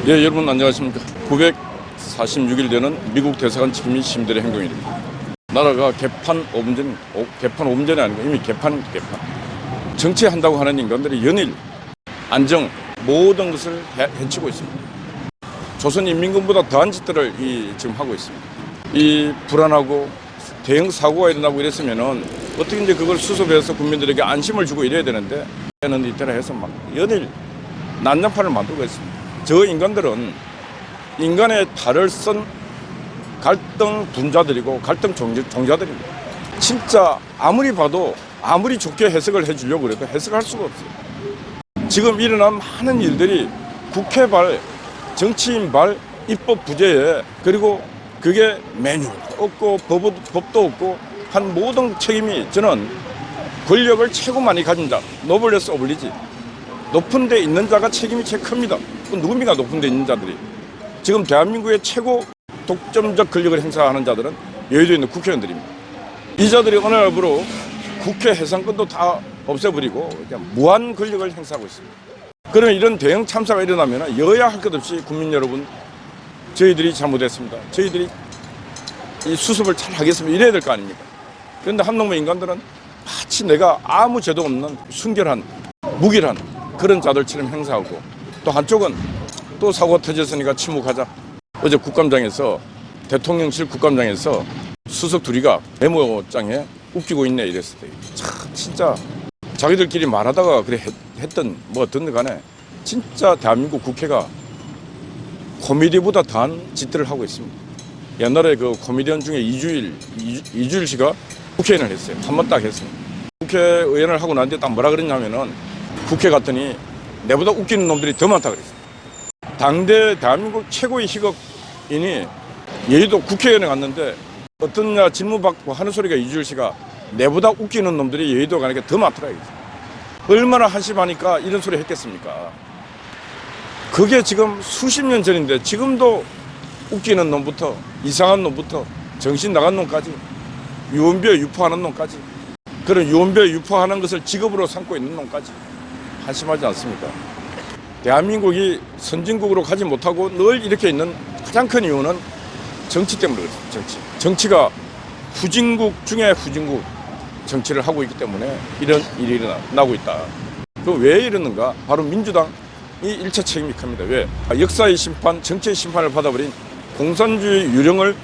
예, 여러분 안녕하십니까. 946일 되는 미국 대사관 침입 시민들의 행동입니다. 나라가 개판 5분전이 아니고 이미 개판. 정치한다고 하는 인간들이 연일, 안정, 모든 것을 해치고 있습니다. 조선인민군보다 더한 짓들을 지금 하고 있습니다. 이 불안하고 대형 사고가 일어나고 이랬으면은 어떻게 이제 그걸 수습해서 국민들에게 안심을 주고 이래야 되는데, 얘는 이때라 해서 막 연일 난장판을 만들고 있습니다. 저 인간들은 인간의 탈을 쓴 갈등 분자들이고 갈등 종자들입니다. 진짜 아무리 봐도 아무리 좋게 해석을 해주려고 해도 해석할 수가 없어요. 지금 일어난 많은 일들이 국회발, 정치인발, 입법 부재에, 그리고 그게 매뉴얼 없고 법도 없고 한 모든 책임이, 저는 권력을 최고 많이 가진 자, 노블레스 오블리지, 높은 데 있는 자가 책임이 제일 큽니다. 누굽니까? 높은 데 있는 자들이. 지금 대한민국의 최고 독점적 권력을 행사하는 자들은 여의도에 있는 국회의원들입니다. 이 자들이 어느 날부로 국회 해산권도 다 없애버리고 그냥 무한 권력을 행사하고 있습니다. 그러면 이런 대형 참사가 일어나면 여야 할 것 없이 국민 여러분, 저희들이 잘못했습니다. 저희들이 이 수습을 잘 하겠습니다. 이래야 될 거 아닙니까? 그런데 한 놈의 인간들은 마치 내가 아무 죄도 없는 순결한, 무결한 그런 자들처럼 행사하고, 또 한쪽은 또 사고가 터졌으니까 침묵하자. 어제 국감장에서, 대통령실 국감장에서 수석 둘이가 메모장에 웃기고 있네 이랬을 때, 참 진짜 자기들끼리 말하다가 그래 했던 뭐 어떤 간에 진짜 대한민국 국회가 코미디보다 더한 짓들을 하고 있습니다. 옛날에 그 코미디언 중에 이주일 씨가 국회의원을 했어요. 한 번 딱 했습니다. 국회의원을 하고 난 뒤에 딱 뭐라 그랬냐면은, 국회 갔더니 내보다 웃기는 놈들이 더 많다 그랬어요. 당대 대한민국 최고의 희극인이 여의도 국회의원에 갔는데 어떤 질문 받고 하는 소리가, 이주일 씨가 내보다 웃기는 놈들이 여의도 가니까 더 많더라. 얼마나 한심하니까 이런 소리 했겠습니까? 그게 지금 수십 년 전인데 지금도 웃기는 놈부터, 이상한 놈부터, 정신 나간 놈까지, 유언비어 유포하는 놈까지, 그런 유언비어 유포하는 것을 직업으로 삼고 있는 놈까지 한심하지 않습니까? 대한민국이 선진국으로 가지 못하고 늘 이렇게 있는 가장 큰 이유는 정치 때문에 그렇습니다. 정치가 후진국 중에 후진국 정치를 하고 있기 때문에 이런 일이 일어나고 있다. 그럼 왜 이러는가? 바로 민주당이 일차 책임이 큽니다. 왜? 역사의 심판, 정치의 심판을 받아버린 공산주의 유령을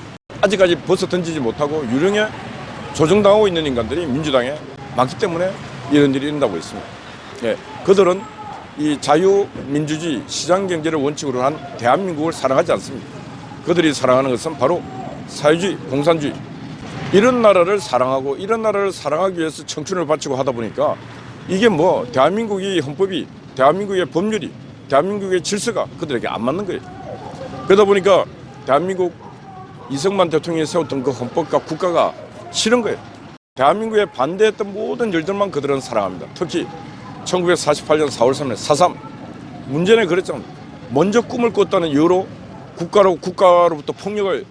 아직까지 벗어 던지지 못하고 유령에 조정당하고 있는 인간들이 민주당에 많기 때문에 이런 일이 일어나고 있습니다. 예, 그들은 이 자유민주주의, 시장경제를 원칙으로 한 대한민국을 사랑하지 않습니다. 그들이 사랑하는 것은 바로 사회주의, 공산주의, 이런 나라를 사랑하고, 이런 나라를 사랑하기 위해서 청춘을 바치고 하다 보니까 이게 뭐 대한민국의 헌법이, 대한민국의 법률이, 대한민국의 질서가 그들에게 안 맞는 거예요. 그러다 보니까 대한민국 이승만 대통령이 세웠던 그 헌법과 국가가 싫은 거예요. 대한민국에 반대했던 모든 일들만 그들은 사랑합니다. 특히 1948년 4월 3일 4.3 문제는 그랬잖아요. 먼저 꿈을 꿨다는 이유로 국가로부터 폭력을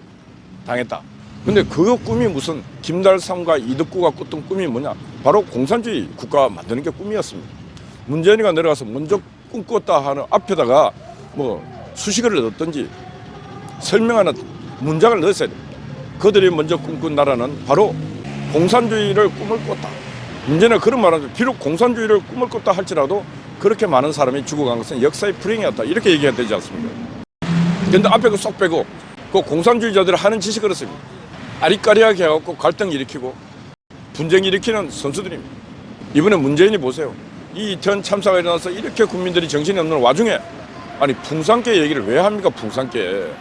당했다. 근데 그 꿈이 무슨 김달삼과 이덕구가 꿨던 꿈이 뭐냐? 바로 공산주의 국가 만드는 게 꿈이었습니다. 문재인이가 내려가서 먼저 꿈꿨다 하는 앞에다가 뭐 수식어를 넣었든지 설명하는 문장을 넣었어야 됩니다. 그들이 먼저 꿈꾼 나라는 바로 공산주의를 꿈을 꿨다. 문제는 그런 말은, 비록 공산주의를 꿈을 꿨다 할지라도 그렇게 많은 사람이 죽어간 것은 역사의 불행이었다. 이렇게 얘기해야 되지 않습니까? 그런데 앞에 그 쏙 빼고 그 공산주의자들이 하는 짓이 그렇습니다. 아리까리하게 해갖고 갈등 일으키고 분쟁 일으키는 선수들입니다. 이번에 문재인이 보세요. 이 이태원 참사가 일어나서 이렇게 국민들이 정신이 없는 와중에, 아니 풍산깨 얘기를 왜 합니까? 풍산깨.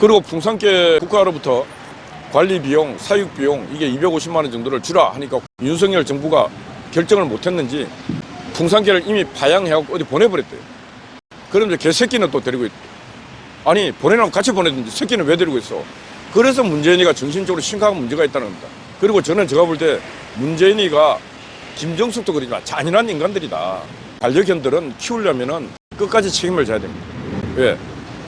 그리고 풍산깨 국가로부터 관리 비용, 사육 비용 이게 250만 원 정도를 주라 하니까 윤석열 정부가 결정을 못했는지 풍산개를 이미 파양해갖고 어디 보내버렸대요. 그런데 개새끼는 또 데리고 있대. 아니 보내라면 같이 보내든지 새끼는 왜 데리고 있어? 그래서 문재인이가 정신적으로 심각한 문제가 있다는 겁니다. 그리고 저는 제가 볼 때 문재인이가, 김정숙도 그러지만 잔인한 인간들이다. 반려견들은 키우려면은 끝까지 책임을 져야 됩니다. 왜?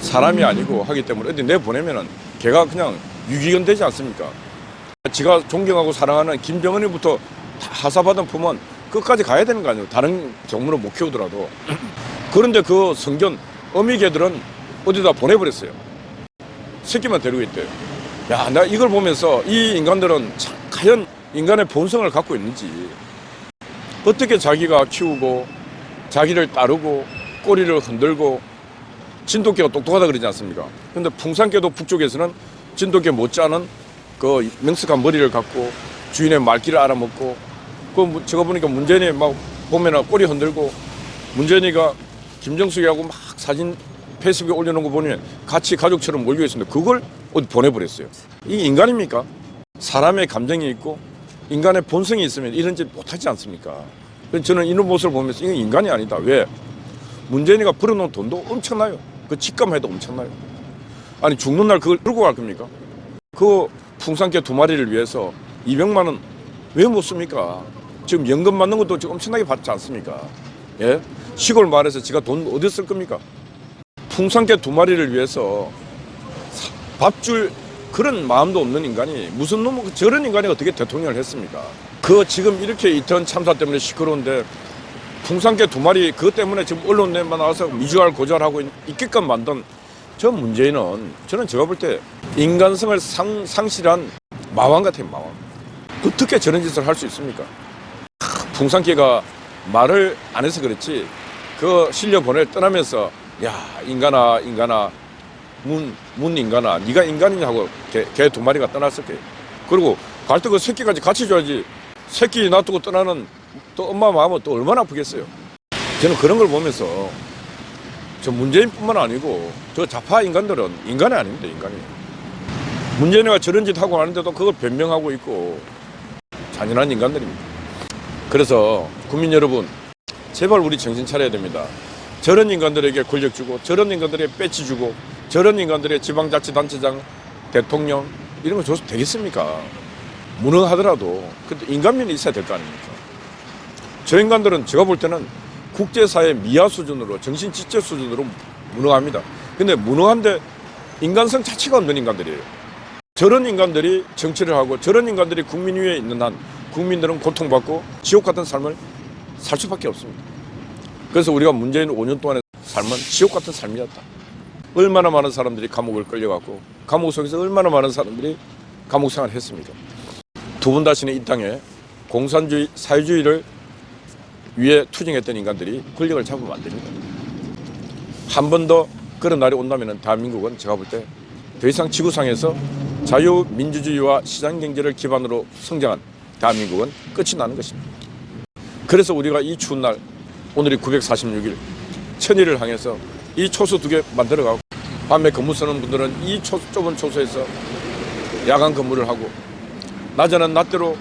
사람이 아니고 하기 때문에 어디 내보내면은 걔가 그냥 유기견 되지 않습니까? 지가 존경하고 사랑하는 김정은이부터 하사받은 품은 끝까지 가야 되는 거 아니에요? 다른 종류로 못 키우더라도. 그런데 그 성견, 어미개들은 어디다 보내버렸어요. 새끼만 데리고 있대요. 야, 나 이걸 보면서 이 인간들은 참 과연 인간의 본성을 갖고 있는지, 어떻게 자기가 키우고 자기를 따르고 꼬리를 흔들고, 진돗개가 똑똑하다 그러지 않습니까? 근데 풍산개도 북쪽에서는 진돗개 못지않은 그 명석한 머리를 갖고 주인의 말귀를 알아먹고, 제가 보니까 문재인이 막 보면은 꼬리 흔들고, 문재인이가 김정숙이하고 막 사진 페이스북에 올려놓은 거 보면 같이 가족처럼 몰려 있었는데 그걸 어디 보내버렸어요. 이게 인간입니까? 사람의 감정이 있고 인간의 본성이 있으면 이런 짓 못하지 않습니까? 그래서 저는 이런 모습을 보면서 이건 인간이 아니다. 왜? 문재인이가 벌어놓은 돈도 엄청나요. 그 직감해도 엄청나요. 아니, 죽는 날 그걸 들고 갈 겁니까? 그 풍산개 2마리를 위해서 200만 원 왜 못 씁니까? 지금 연금 받는 것도 지금 엄청나게 받지 않습니까? 예? 시골 마을에서 지가 돈 어디 쓸 겁니까? 풍산개 2마리를 위해서 밥 줄 그런 마음도 없는 인간이, 무슨 놈, 저런 인간이 어떻게 대통령을 했습니까? 그 지금 이렇게 이태원 참사 때문에 시끄러운데 풍산개 2마리 그것 때문에 지금 언론에 나와서 미주알 고주알하고 있게끔 만든 저 문재인은, 저는 제가 볼 때 인간성을 상실한 마왕 같아요, 마왕. 어떻게 저런 짓을 할 수 있습니까? 풍산개가 말을 안 해서 그렇지, 그 실려 보내 떠나면서 야, 인간아 문 인간아, 네가 인간이냐 하고 개 2마리가 떠났을 거예요. 그리고 갈 때 그 새끼까지 같이 줘야지. 새끼 놔두고 떠나는 또 엄마 마음은 또 얼마나 아프겠어요. 저는 그런 걸 보면서 저 문재인뿐만 아니고 저 좌파 인간들은 인간이 아닙니다. 인간이. 문재인이가 저런 짓 하고 하는데도 그걸 변명하고 있고 잔인한 인간들입니다. 그래서 국민 여러분, 제발 우리 정신 차려야 됩니다. 저런 인간들에게 권력 주고, 저런 인간들에게 배치 주고, 저런 인간들의 지방자치단체장, 대통령 이런 거 줘서 되겠습니까? 무능하더라도 그래도 인간면이 있어야 될 거 아닙니까? 저 인간들은 제가 볼 때는 국제사회 미화 수준으로, 정신지체 수준으로 무능합니다. 근데 무능한데 인간성 자체가 없는 인간들이에요. 저런 인간들이 정치를 하고 저런 인간들이 국민 위에 있는 한 국민들은 고통받고 지옥 같은 삶을 살 수밖에 없습니다. 그래서 우리가 문재인 5년 동안의 삶은 지옥 같은 삶이었다. 얼마나 많은 사람들이 감옥을 끌려갔고 감옥 속에서 얼마나 많은 사람들이 감옥 생활을 했습니까? 두 번 다시는 이 땅에 공산주의, 사회주의를 위해 투쟁했던 인간들이 권력을 잡으면 안 됩니다. 한 번 더 그런 날이 온다면 대한민국은 제가 볼 때 더 이상 지구상에서 자유민주주의와 시장경제를 기반으로 성장한 대한민국은 끝이 나는 것입니다. 그래서 우리가 이 추운 날, 오늘이 946일, 천일을 향해서 이 초소 2개 만들어가고, 밤에 근무 쓰는 분들은 이 좁은 초소에서 야간 근무를 하고, 낮에는 낮대로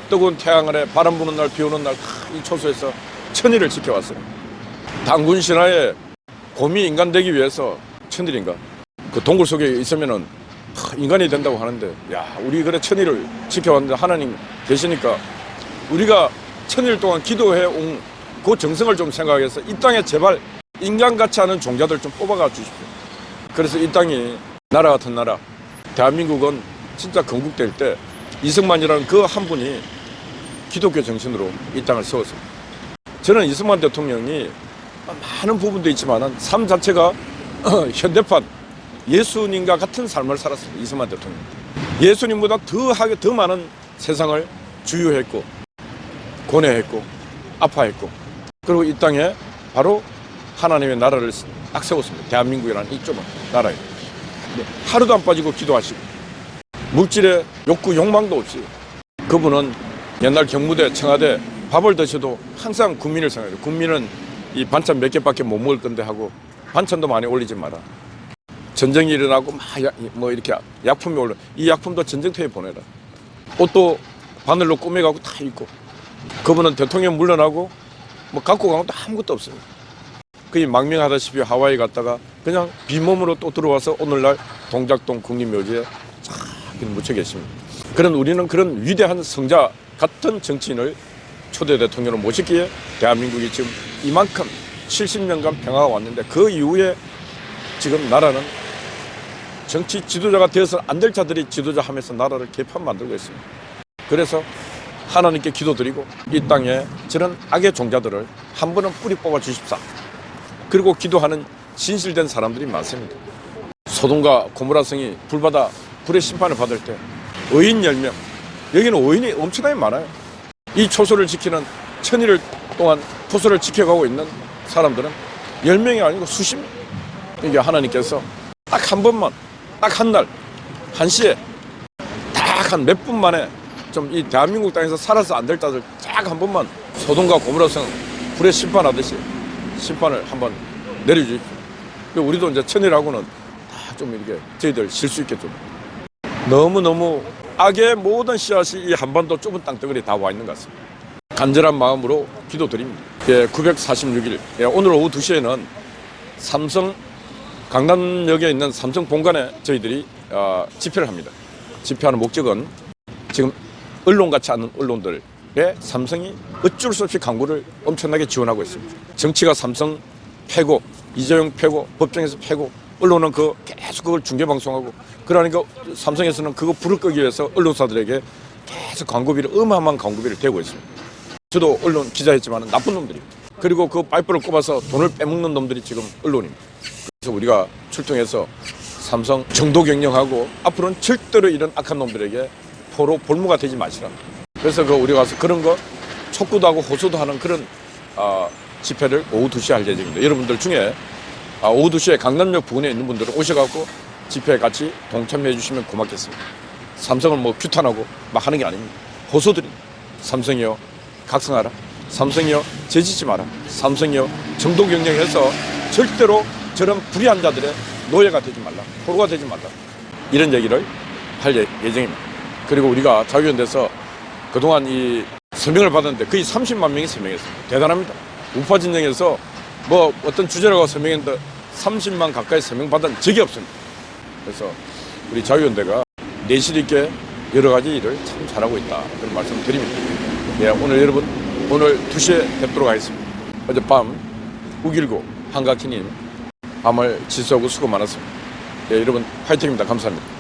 뜨거운 태양 아래 바람 부는 날, 비 오는 날 이 초소에서 천일을 지켜왔어요. 단군 신화에 곰이 인간 되기 위해서 천일인가? 그 동굴 속에 있으면은 인간이 된다고 하는데, 야, 우리 그래 천일을 지켜왔는데 하나님 계시니까 우리가 천일 동안 기도해 온 그 정성을 좀 생각해서 이 땅에 제발 인간같지 않은 종자들 좀 뽑아가 주십시오. 그래서 이 땅이 나라 같은 나라, 대한민국은 진짜 건국될 때 이승만이라는 그 한 분이 기독교 정신으로 이 땅을 세웠습니다. 저는 이승만 대통령이 많은 부분도 있지만 삶 자체가 현대판 예수님과 같은 삶을 살았습니다. 이승만 대통령. 예수님보다 더 많은 세상을 주유했고 고뇌했고 아파했고, 그리고 이 땅에 바로 하나님의 나라를 딱 세웠습니다. 대한민국이라는 이 좁은 나라에. 하루도 안 빠지고 기도하시고 물질의 욕구 욕망도 없이 그분은 옛날 경무대 청와대 밥을 드셔도 항상 국민을 생각해요. 국민은 이 반찬 몇 개밖에 못 먹을 건데 하고 반찬도 많이 올리지 마라. 전쟁이 일어나고 뭐 이렇게 약품이 올라, 이 약품도 전쟁터에 보내라. 옷도 바늘로 꾸며가고 다 입고. 그분은 대통령 물러나고 뭐 갖고 간 것도 아무것도 없어요. 그게 망명하다시피 하와이 갔다가 그냥 빈몸으로 또 들어와서 오늘날 동작동 국립묘지에 쫙 묻혀 계십니다. 그런 우리는 그런 위대한 성자 같은 정치인을 초대 대통령으로 모셨기에 대한민국이 지금 이만큼 70년간 평화가 왔는데, 그 이후에 지금 나라는 정치 지도자가 되어서 안 될 자들이 지도자 하면서 나라를 개판 만들고 있습니다. 그래서 하나님께 기도드리고 이 땅에 저런 악의 종자들을 한 번은 뿌리 뽑아 주십사. 그리고 기도하는 진실된 사람들이 많습니다. 소동과 고무라성이 불의 심판을 받을 때 의인 10명, 여기는 의인이 엄청나게 많아요. 이 초소를 지키는 천일 동안 포소를 지켜가고 있는 사람들은 10명이 아니고 수십 명. 이게 하나님께서 딱 한 번만, 딱 한 날, 한 시에 딱 한 몇 분 만에 좀 이 대한민국 땅에서 살아서 안 될 자들 딱 한 번만 소동과 고무라성 불에 심판하듯이 심판을 한번 내려주십시오. 우리도 이제 천일하고는 다 좀 이렇게 저희들 쉴 수 있게 좀 너무너무 악의 모든 씨앗이 이 한반도 좁은 땅덩어리에 다 와 있는 것 같습니다. 간절한 마음으로 기도드립니다. 946일 오늘 오후 2시에는 삼성 강남역에 있는 삼성 본관에 저희들이 집회를 합니다. 집회하는 목적은 지금 언론 같지 않은 언론들에 삼성이 어쩔 수 없이 광고를 엄청나게 지원하고 있습니다. 정치가 삼성 패고 이재용 패고 법정에서 패고 언론은 계속 그걸 중계방송하고 그러니까 삼성에서는 그거 불을 끄기 위해서 언론사들에게 계속 광고비를 어마어마한 광고비를 대고 있습니다. 저도 언론 기자했지만 나쁜 놈들이 그리고 그 파이프를 꼽아서 돈을 빼먹는 놈들이 지금 언론입니다. 그래서 우리가 출동해서 삼성 정도 경영하고 앞으로는 절대로 이런 악한 놈들에게 포로 볼모가 되지 마시라. 그래서 우리가 가서 그런 거 촉구도 하고 호소도 하는 그런 집회를 오후 2시에 할 예정입니다. 여러분들 중에 오후 2시에 강남역 부근에 있는 분들은 오셔갖고 집회에 같이 동참해 주시면 고맙겠습니다. 삼성을 뭐 규탄하고 막 하는 게 아닙니다. 호소드립니다. 삼성이요 각성하라. 삼성이요 재짓지 마라. 삼성이요 정도 경영해서 절대로 저런 불의한 자들의 노예가 되지 말라. 포로가 되지 말라. 이런 얘기를 할 예정입니다. 그리고 우리가 자유연대에서 그동안 이 서명을 받았는데 거의 30만 명이 서명했습니다. 대단합니다. 우파 진영에서 뭐 어떤 주제라고 서명했는데 30만 가까이 서명받은 적이 없습니다. 그래서 우리 자유연대가 내실 있게 여러 가지 일을 참 잘하고 있다. 그런 말씀 드립니다. 오늘 여러분 오늘 2시에 뵙도록 하겠습니다. 어젯밤 6.19 한가키님 밤을 지수하고 수고 많았습니다. 여러분 화이팅입니다. 감사합니다.